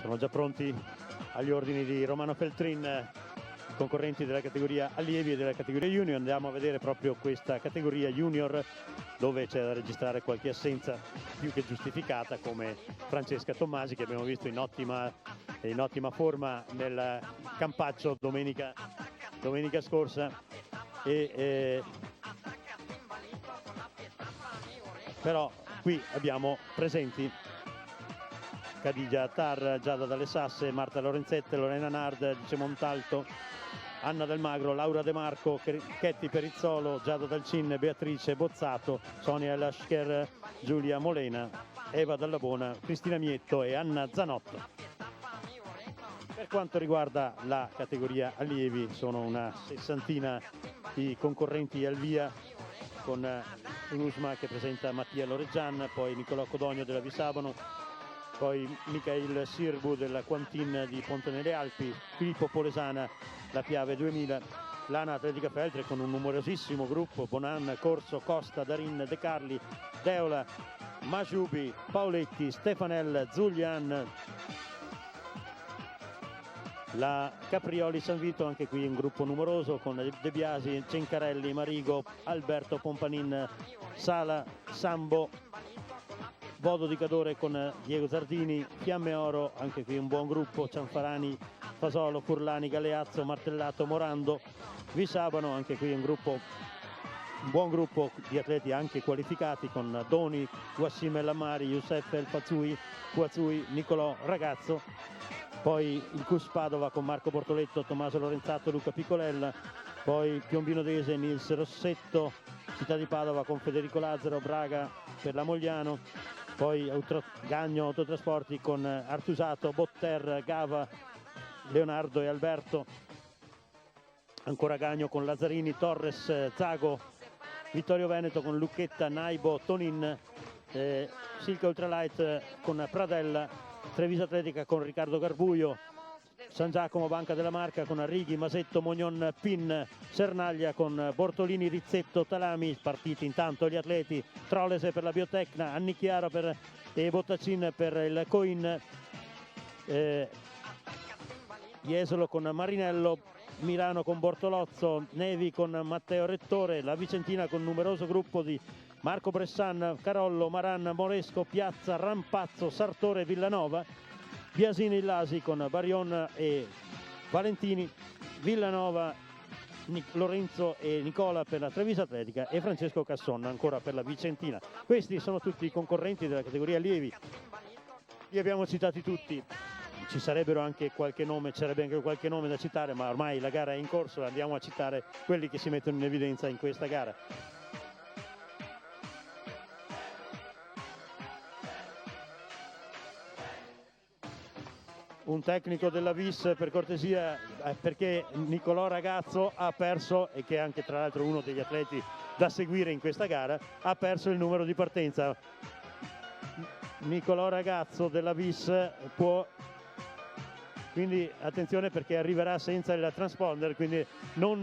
Sono già pronti agli ordini di Romano Feltrin, concorrenti della categoria allievi e della categoria junior. Andiamo a vedere proprio questa categoria junior, dove c'è da registrare qualche assenza più che giustificata, come Francesca Tommasi, che abbiamo visto in ottima forma nel Campaccio domenica scorsa, però qui abbiamo presenti Khadija Attar, Giada Dalle Sasse, Marta Lorenzette, Lorena Nard, Dice Montalto, Anna Del Magro, Laura De Marco, Chetti Perizzolo, Giada Dalcin, Beatrice Bozzato, Sonia Laschker, Giulia Molena, Eva Dallabona, Cristina Mietto e Anna Zanotto. Per quanto riguarda la categoria allievi, sono una sessantina i concorrenti al via, con Unusma che presenta Mattia Loreggian, poi Nicolò Codogno della Visabano, poi Michael Sirbu della Quantin di Ponte nelle Alpi, Filippo Polesana, la Piave 2000, l'Ana Atletica Feltre con un numerosissimo gruppo, Bonan, Corso, Costa, Darin, De Carli, Deola, Majubi, Paoletti, Stefanel, Zulian, la Caprioli San Vito, anche qui un gruppo numeroso con De Biasi, Cencarelli, Marigo, Alberto Pompanin, Sala, Sambo, Vodo di Cadore con Diego Zardini, Fiamme Oro, anche qui un buon gruppo, Cianfarani, Fasolo, Furlani, Galeazzo, Martellato, Morando, Visabano, anche qui un buon gruppo di atleti anche qualificati, con Doni, Wassim El Amari, Youssef El Fuazui, Nicolò Ragazzo, poi il CUS Padova con Marco Bortoletto, Tommaso Lorenzato, Luca Piccolella, poi Piombino Dese, Nils Rossetto, Città di Padova con Federico Lazzaro, Braga per la Mogliano, poi Gagno Autotrasporti con Artusato, Botter, Gava, Leonardo e Alberto, ancora Gagno con Lazzarini, Torres, Zago, Vittorio Veneto con Lucchetta, Naibo, Tonin, Silca Ultralight con Pradella, Treviso Atletica con Riccardo Garbuio, San Giacomo Banca della Marca con Arrighi, Masetto, Mognon, Pin, Sernaglia con Bortolini, Rizzetto, Talami. Partiti intanto gli atleti: Trolese per la Biotecna, Annichiara e Bottacin per il Coin, Jesolo con Marinello, Milano con Bortolozzo, Nevi con Matteo Rettore, la Vicentina con numeroso gruppo di Marco Bressan, Carollo, Maran, Moresco, Piazza, Rampazzo, Sartore, Villanova, Biasini Illasi con Barion e Valentini, Villanova, Lorenzo e Nicola per la Treviso Atletica e Francesco Casson ancora per la Vicentina. Questi sono tutti i concorrenti della categoria allievi. Li abbiamo citati tutti. Ci sarebbero anche qualche nome, c'era anche qualche nome da citare, ma ormai la gara è in corso, andiamo a citare quelli che si mettono in evidenza in questa gara. Un tecnico della Vis, per cortesia, perché Nicolò Ragazzo ha perso, e che è anche tra l'altro uno degli atleti da seguire in questa gara, ha perso il numero di partenza. Nicolò Ragazzo della Vis può, quindi attenzione, perché arriverà senza il transponder, quindi non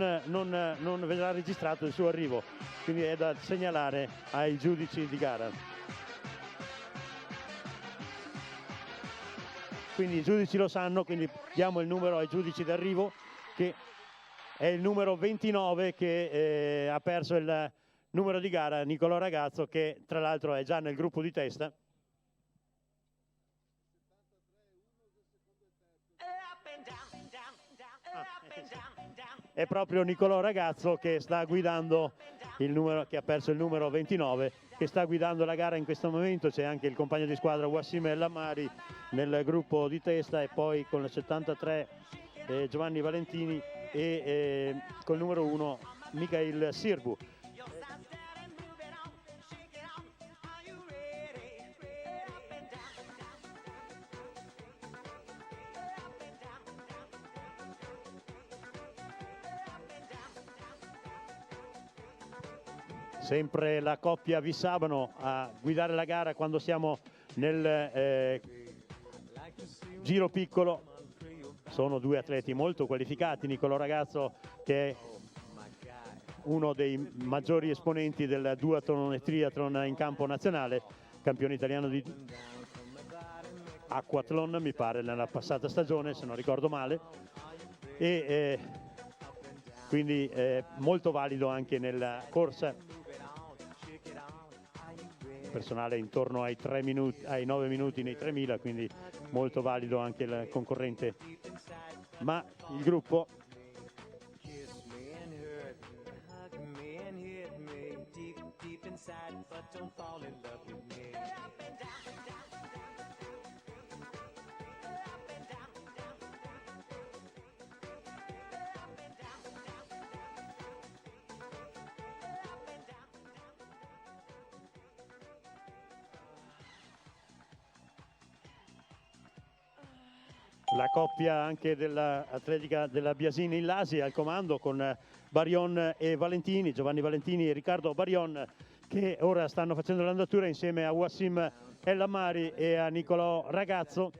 verrà registrato il suo arrivo, quindi è da segnalare ai giudici di gara. Quindi i giudici lo sanno, quindi diamo il numero ai giudici d'arrivo, che è il numero 29, che ha perso il numero di gara, Nicolò Ragazzo, che tra l'altro è già nel gruppo di testa. È proprio Nicolò Ragazzo che sta guidando che ha perso il numero 29, che sta guidando la gara in questo momento. C'è anche il compagno di squadra Wassim El Amari nel gruppo di testa, e poi con il 73 Giovanni Valentini e col numero 1 Michael Sirbu. Sempre la coppia Visabano a guidare la gara quando siamo nel giro piccolo. Sono due atleti molto qualificati. Nicolò Ragazzo, che è uno dei maggiori esponenti del duathlon e triathlon in campo nazionale, campione italiano di Aquathlon, mi pare, nella passata stagione, se non ricordo male, e quindi molto valido anche nella corsa. Personale intorno ai 3 minuti, ai 9 minuti nei 3000, quindi molto valido anche il concorrente. Ma il gruppo la coppia anche dell'atletica della Biasini Illasi al comando con Barion e Valentini, Giovanni Valentini e Riccardo Barion, che ora stanno facendo l'andatura insieme a Wassim El Amari e a Nicolò Ragazzo.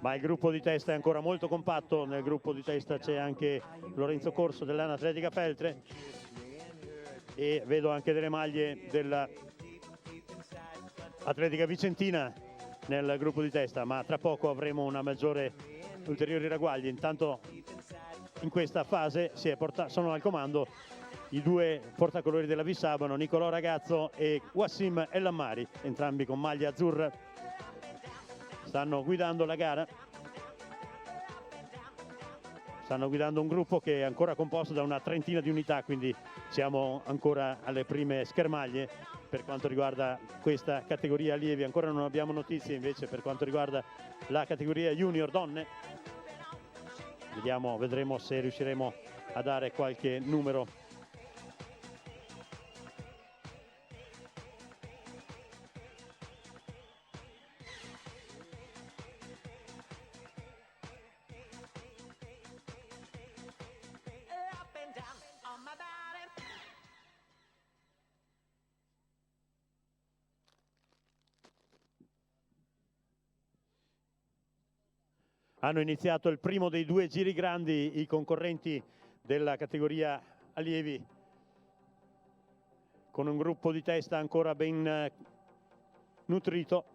Ma il gruppo di testa è ancora molto compatto. Nel gruppo di testa c'è anche Lorenzo Corso dell'Ana Atletica Feltre e vedo anche delle maglie della Atletica Vicentina nel gruppo di testa, ma tra poco avremo una maggiore ulteriori ragguagli. Intanto in questa fase sono al comando i due portacolori della Vissabano, Nicolò Ragazzo e Wassim El Amari, entrambi con maglia azzurra. Stanno guidando la gara, stanno guidando un gruppo che è ancora composto da una trentina di unità, quindi siamo ancora alle prime schermaglie per quanto riguarda questa categoria allievi. Ancora non abbiamo notizie invece per quanto riguarda la categoria junior donne. Vedremo se riusciremo a dare qualche numero. Hanno iniziato il primo dei due giri grandi i concorrenti della categoria allievi, con un gruppo di testa ancora ben nutrito,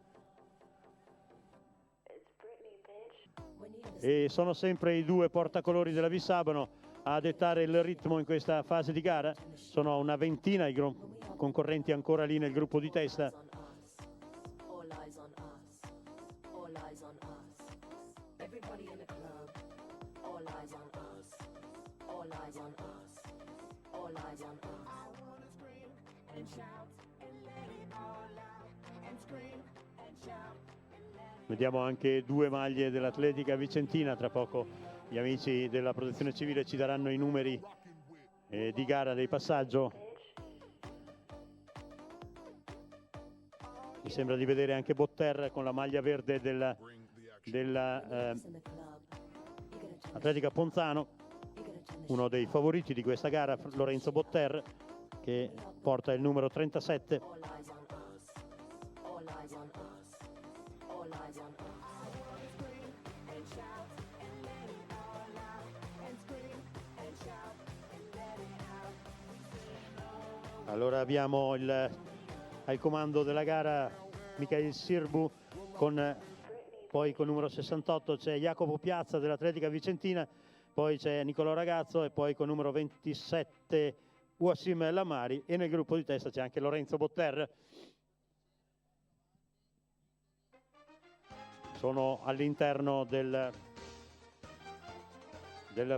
e sono sempre i due portacolori della Vissabano a dettare il ritmo in questa fase di gara. Sono una ventina i concorrenti ancora lì nel gruppo di testa. Vediamo anche due maglie dell'Atletica Vicentina. Tra poco gli amici della Protezione Civile ci daranno i numeri di gara dei passaggio. Mi sembra di vedere anche Botter con la maglia verde della Atletica Ponzano, uno dei favoriti di questa gara, Lorenzo Botter, che porta il numero 37. Allora abbiamo al comando della gara Mikhail Sirbu, poi con numero 68 c'è Jacopo Piazza dell'Atletica Vicentina, poi c'è Nicolò Ragazzo e poi con numero 27 Wassim El Amari, e nel gruppo di testa c'è anche Lorenzo Botter. Sono all'interno del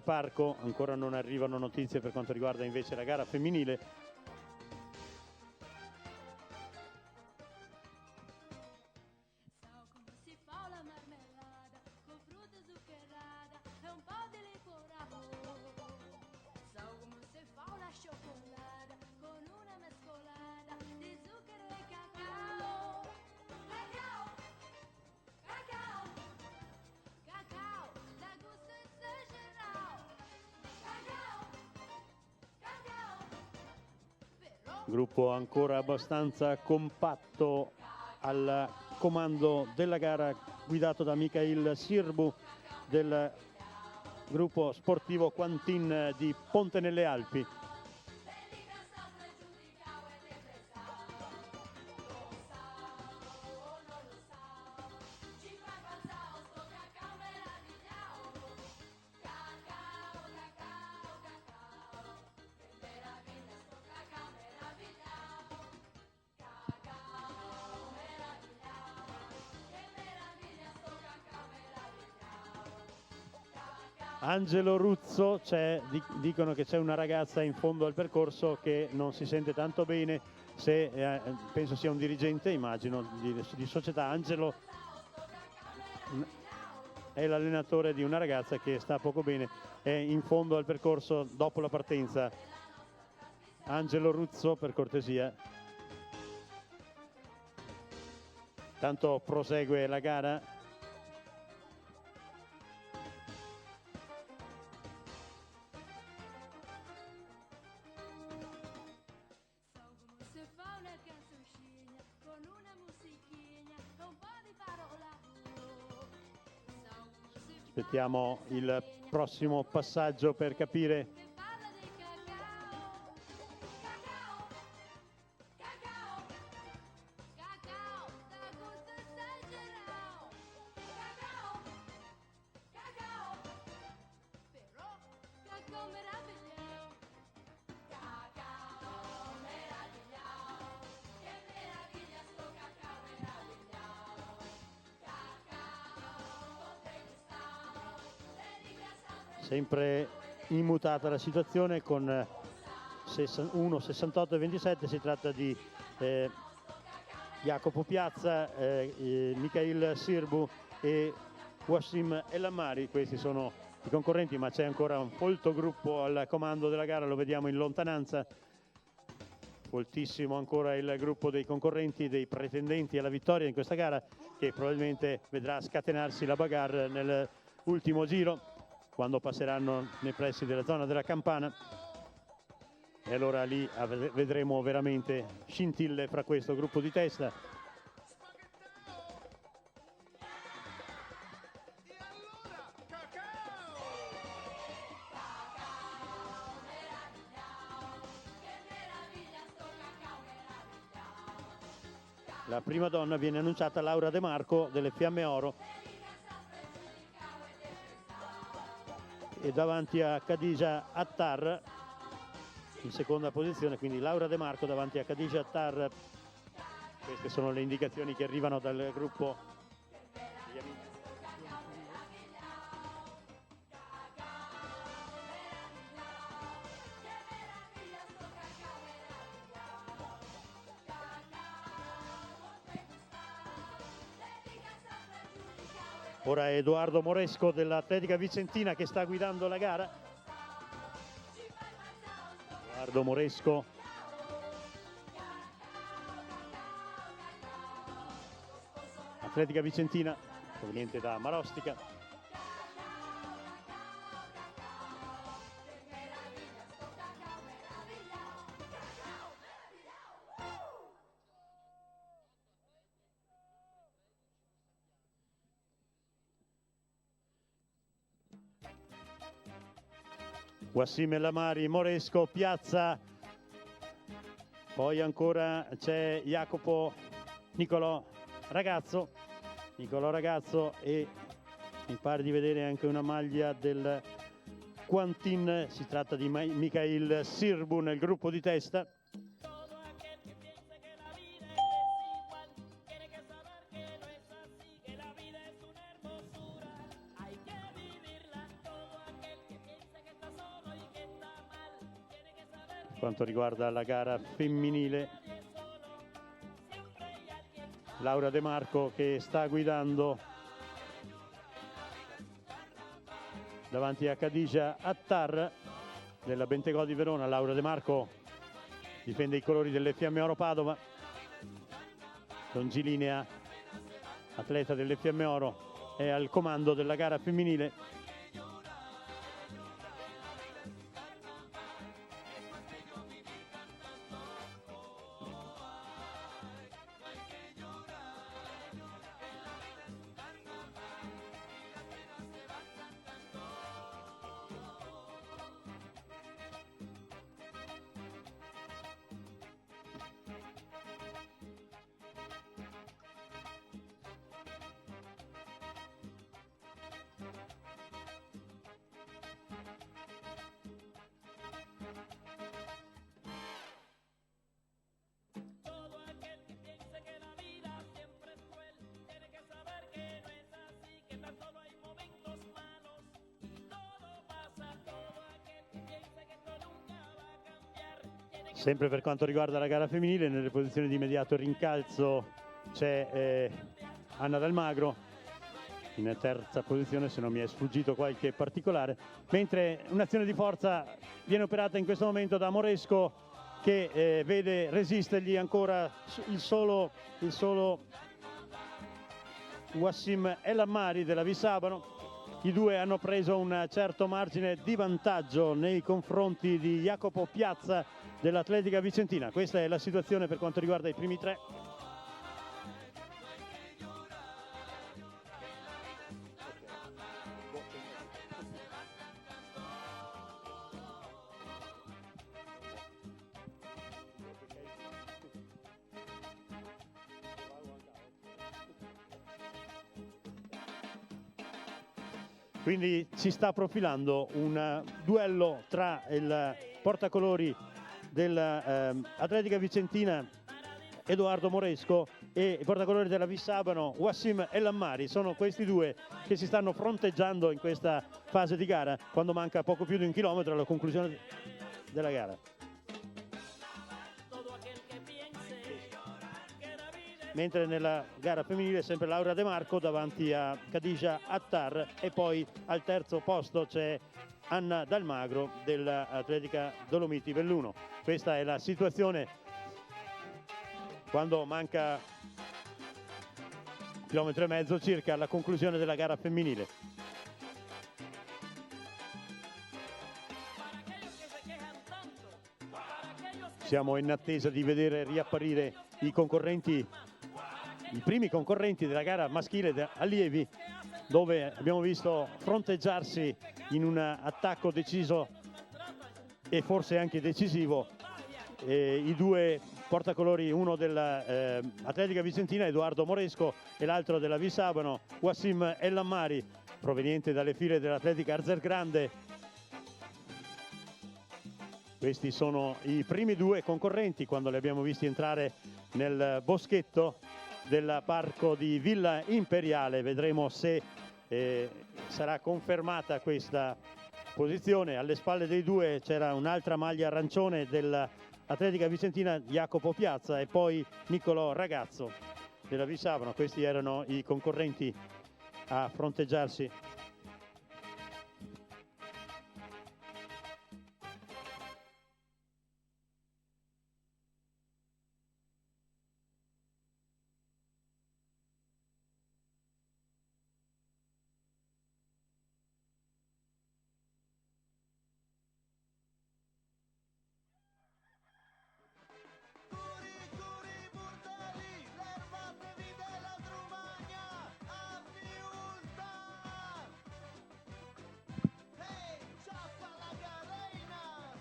parco, ancora non arrivano notizie per quanto riguarda invece la gara femminile. Gruppo ancora abbastanza compatto al comando della gara, guidato da Mikhail Sirbu del gruppo sportivo Quantin di Ponte nelle Alpi. Angelo Ruzzo, dicono che c'è una ragazza in fondo al percorso che non si sente tanto bene, penso sia un dirigente, immagino, di società. Angelo è l'allenatore di una ragazza che sta poco bene, è in fondo al percorso dopo la partenza. Angelo Ruzzo, per cortesia. Tanto prosegue la gara. Aspettiamo il prossimo passaggio per capire. Sempre immutata la situazione con 1,68 e 27. Si tratta di Jacopo Piazza, Mikhail Sirbu e Wassim El Amari. Questi sono i concorrenti, ma c'è ancora un folto gruppo al comando della gara, lo vediamo in lontananza. Foltissimo ancora il gruppo dei concorrenti, dei pretendenti alla vittoria in questa gara, che probabilmente vedrà scatenarsi la bagarre nell'ultimo giro, quando passeranno nei pressi della zona della campana, e allora lì vedremo veramente scintille fra questo gruppo di testa. La prima donna viene annunciata, Laura De Marco delle Fiamme Oro, e davanti a Khadija Attar in seconda posizione, quindi Laura De Marco davanti a Khadija Attar. Queste sono le indicazioni che arrivano dal gruppo degli amici. Ora è Edoardo Moresco dell'Atletica Vicentina che sta guidando la gara. Edoardo Moresco. Atletica Vicentina, proveniente da Marostica. Wassim El Amari, Moresco, Piazza, poi ancora c'è Jacopo Nicolò Ragazzo, e mi pare di vedere anche una maglia del Quantin. Si tratta di Mikhail Sirbu nel gruppo di testa. Quanto riguarda la gara femminile, Laura De Marco che sta guidando davanti a Khadija Attar della Bentegò di Verona. Laura De Marco difende i colori delle Fiamme Oro Padova, longilinea atleta delle Fiamme Oro, è al comando della gara femminile. Sempre per quanto riguarda la gara femminile, nelle posizioni di immediato rincalzo c'è Anna Del Magro, in terza posizione, se non mi è sfuggito qualche particolare, mentre un'azione di forza viene operata in questo momento da Moresco, che vede resistergli ancora il solo Wassim El Ammari della Vissabano. I due hanno preso un certo margine di vantaggio nei confronti di Jacopo Piazza dell'Atletica Vicentina. Questa è la situazione per quanto riguarda i primi tre. Quindi si sta profilando un duello tra il portacolori dell'Atletica Vicentina Edoardo Moresco e il portacolori della Vissabano Wassim El Ammari. Sono questi due che si stanno fronteggiando in questa fase di gara, quando manca poco più di un chilometro alla conclusione della gara. Mentre nella gara femminile sempre Laura De Marco davanti a Khadija Attar, e poi al terzo posto c'è Anna Dalmagro dell'Atletica Dolomiti Belluno. Questa è la situazione quando manca un chilometro e mezzo circa alla conclusione della gara femminile. Siamo in attesa di vedere riapparire i concorrenti, i primi concorrenti della gara maschile allievi, dove abbiamo visto fronteggiarsi in un attacco deciso e forse anche decisivo i due portacolori, uno dell'Atletica Vicentina Edoardo Moresco e l'altro della Vissabano Wassim El Ammari, proveniente dalle file dell'Atletica Arzergrande. Questi sono i primi due concorrenti quando li abbiamo visti entrare nel boschetto del parco di Villa Imperiale. Vedremo se sarà confermata questa posizione. Alle spalle dei due c'era un'altra maglia arancione dell'Atletica Vicentina, Jacopo Piazza, e poi Niccolò Ragazzo della Vissabano. Questi erano i concorrenti a fronteggiarsi.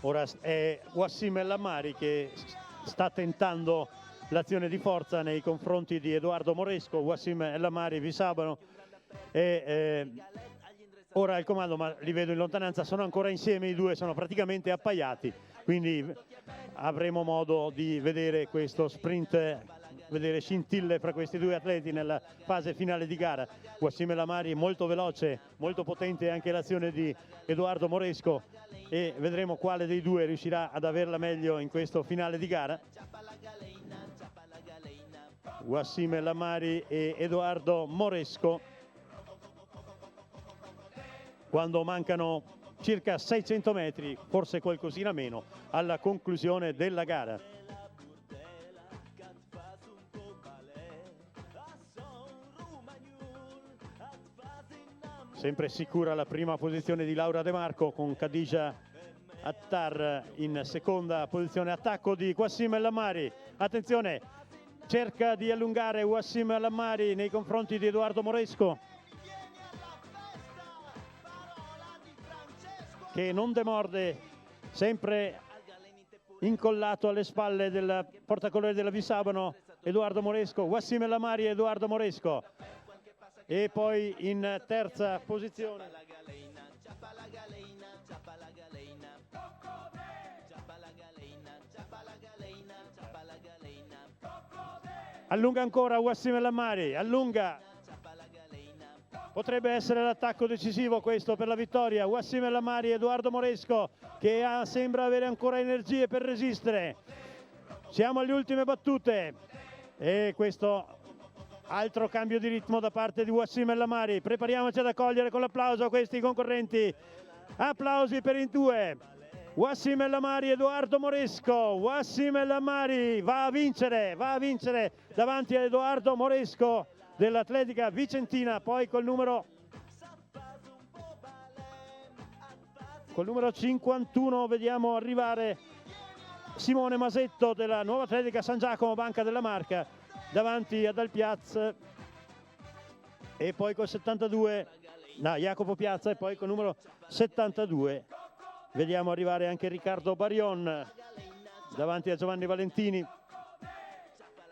Ora è Wassim El Ammari che sta tentando l'azione di forza nei confronti di Edoardo Moresco. Wassim El Ammari, Vissabano, e ora al comando, ma li vedo in lontananza, sono ancora insieme, i due sono praticamente appaiati, quindi avremo modo di vedere questo sprint, vedere scintille fra questi due atleti nella fase finale di gara. Wassim El Ammari molto veloce, molto potente anche l'azione di Edoardo Moresco, e vedremo quale dei due riuscirà ad averla meglio in questo finale di gara. Wassim El Ammari e Edoardo Moresco, quando mancano circa 600 metri, forse qualcosina meno, alla conclusione della gara. Sempre sicura la prima posizione di Laura De Marco, con Khadija Attar in seconda posizione. Attacco di Wassim El Ammari, attenzione, cerca di allungare Wassim El Ammari nei confronti di Edoardo Moresco, che non demorde, sempre incollato alle spalle del portacolore della Vissabano Edoardo Moresco. Wassim El Ammari e Edoardo Moresco, e poi in terza posizione allunga ancora Wassim El Ammari, allunga, Potrebbe essere l'attacco decisivo questo per la vittoria. Wassim El Amari, Edoardo Moresco che sembra avere ancora energie per resistere. Siamo alle ultime battute e questo altro cambio di ritmo da parte di Wassim El Amari. Prepariamoci ad accogliere con l'applauso questi concorrenti. Applausi per i due. Wassim El Amari, Edoardo Moresco. Wassim El Amari va a vincere davanti a Edoardo Moresco dell'Atletica Vicentina, poi col numero 51 vediamo arrivare Simone Masetto della Nuova Atletica San Giacomo Banca della Marca davanti ad Alpiaz, e poi col 72 Jacopo Piazza, e poi col numero 72 vediamo arrivare anche Riccardo Barion davanti a Giovanni Valentini.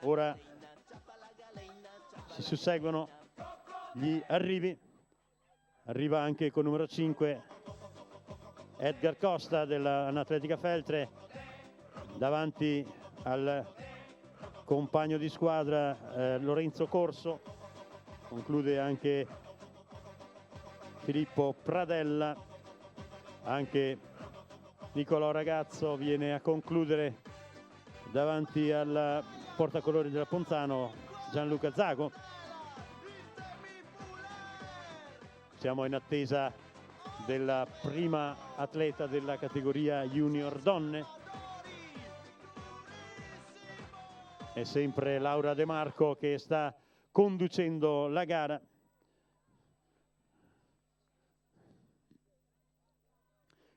Ora si susseguono gli arrivi, arriva anche con numero 5 Edgar Costa dell'Atletica Feltre davanti al compagno di squadra Lorenzo Corso, conclude anche Filippo Pradella, anche Nicolò Ragazzo viene a concludere davanti al portacolori della Ponzano Gianluca Zago. Siamo in attesa della prima atleta della categoria junior donne. È sempre Laura De Marco che sta conducendo la gara.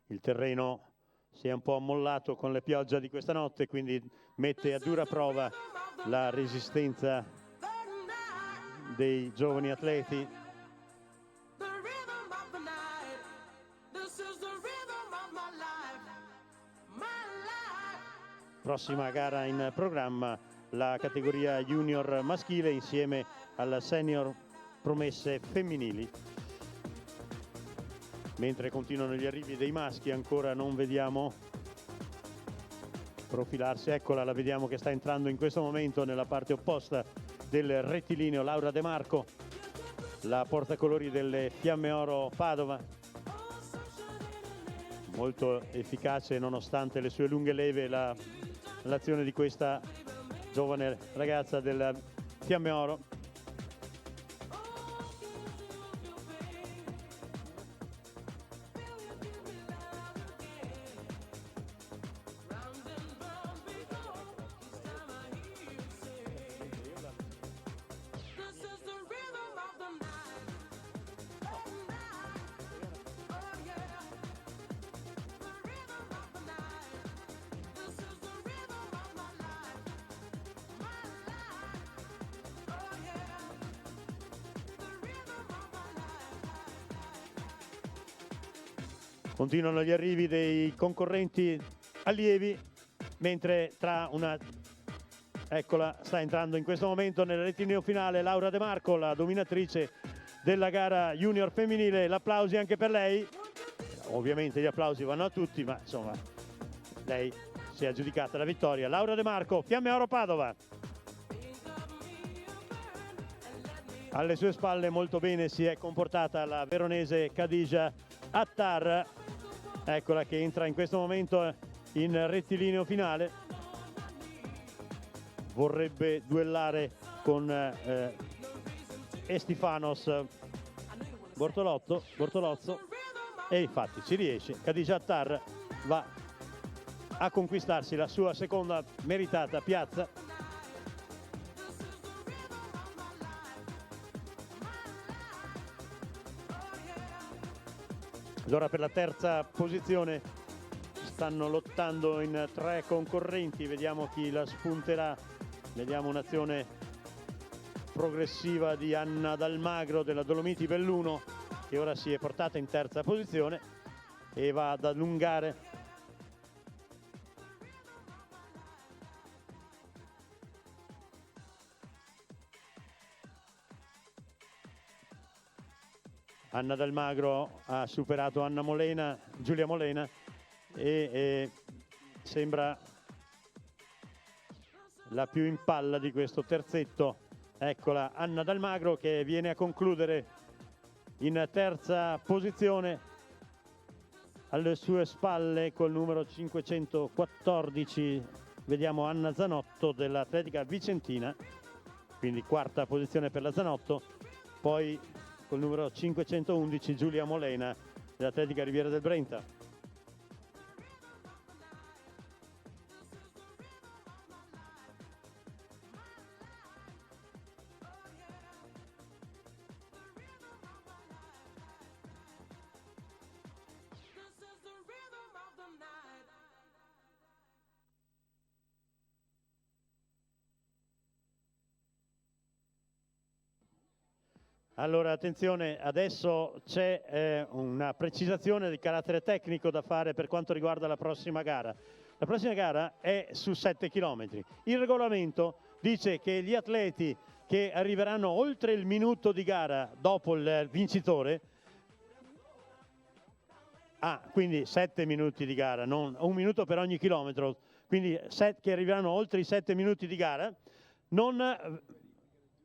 Il terreno si è un po' ammollato con le piogge di questa notte, quindi mette a dura prova la resistenza dei giovani atleti. Prossima gara in programma la categoria junior maschile insieme alla senior promesse femminili. Mentre continuano gli arrivi dei maschi, ancora non vediamo profilarsi. Eccola, la vediamo che sta entrando in questo momento nella parte opposta del rettilineo Laura De Marco, la portacolori delle Fiamme Oro Padova, molto efficace nonostante le sue lunghe leve l'azione di questa giovane ragazza della Fiamme Oro. Continuano gli arrivi dei concorrenti allievi, mentre eccola, sta entrando in questo momento nel rettilineo finale Laura De Marco, la dominatrice della gara junior femminile. L'applausi anche per lei. Ovviamente gli applausi vanno a tutti, ma insomma lei si è aggiudicata la vittoria. Laura De Marco, Fiamme Oro Padova. Alle sue spalle molto bene si è comportata la veronese Khadija Attar, eccola che entra in questo momento in rettilineo finale, vorrebbe duellare con Estifanos Bortolozzo e infatti ci riesce. Khadija Attar va a conquistarsi la sua seconda meritata piazza. Allora per la terza posizione stanno lottando in 3 concorrenti, vediamo chi la spunterà. Vediamo un'azione progressiva di Anna Dalmagro della Dolomiti Belluno, che ora si è portata in terza posizione e va ad allungare Anna Dalmagro. Ha superato Giulia Molena e sembra la più in palla di questo terzetto. Eccola Anna Dalmagro che viene a concludere In terza posizione alle sue spalle col numero 514 vediamo Anna Zanotto dell'Atletica Vicentina, quindi quarta posizione per la Zanotto. Poi col numero 511 Giulia Molena dell'Atletica Riviera del Brenta. Allora attenzione, adesso c'è una precisazione di carattere tecnico da fare per quanto riguarda la prossima gara. La prossima gara è su 7 km. Il regolamento dice che gli atleti che arriveranno oltre il minuto di gara dopo il vincitore, quindi 7 minuti di gara, non un minuto per ogni chilometro, quindi che arriveranno oltre i 7 minuti di gara, non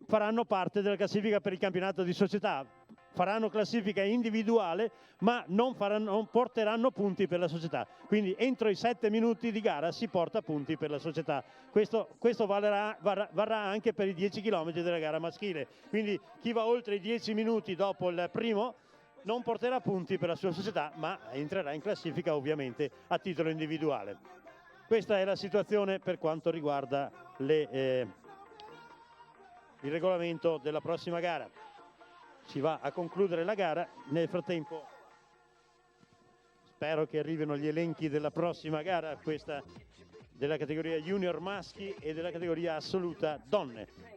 faranno parte della classifica per il campionato di società, faranno classifica individuale ma non porteranno punti per la società, quindi entro i 7 minuti di gara si porta punti per la società. Questo varrà anche per i 10 km della gara maschile, quindi chi va oltre i 10 minuti dopo il primo non porterà punti per la sua società ma entrerà in classifica ovviamente a titolo individuale. Questa è la situazione per quanto riguarda il regolamento della prossima gara. Si va a concludere la gara. Nel frattempo spero che arrivino gli elenchi della prossima gara, questa della categoria junior maschi e della categoria assoluta donne.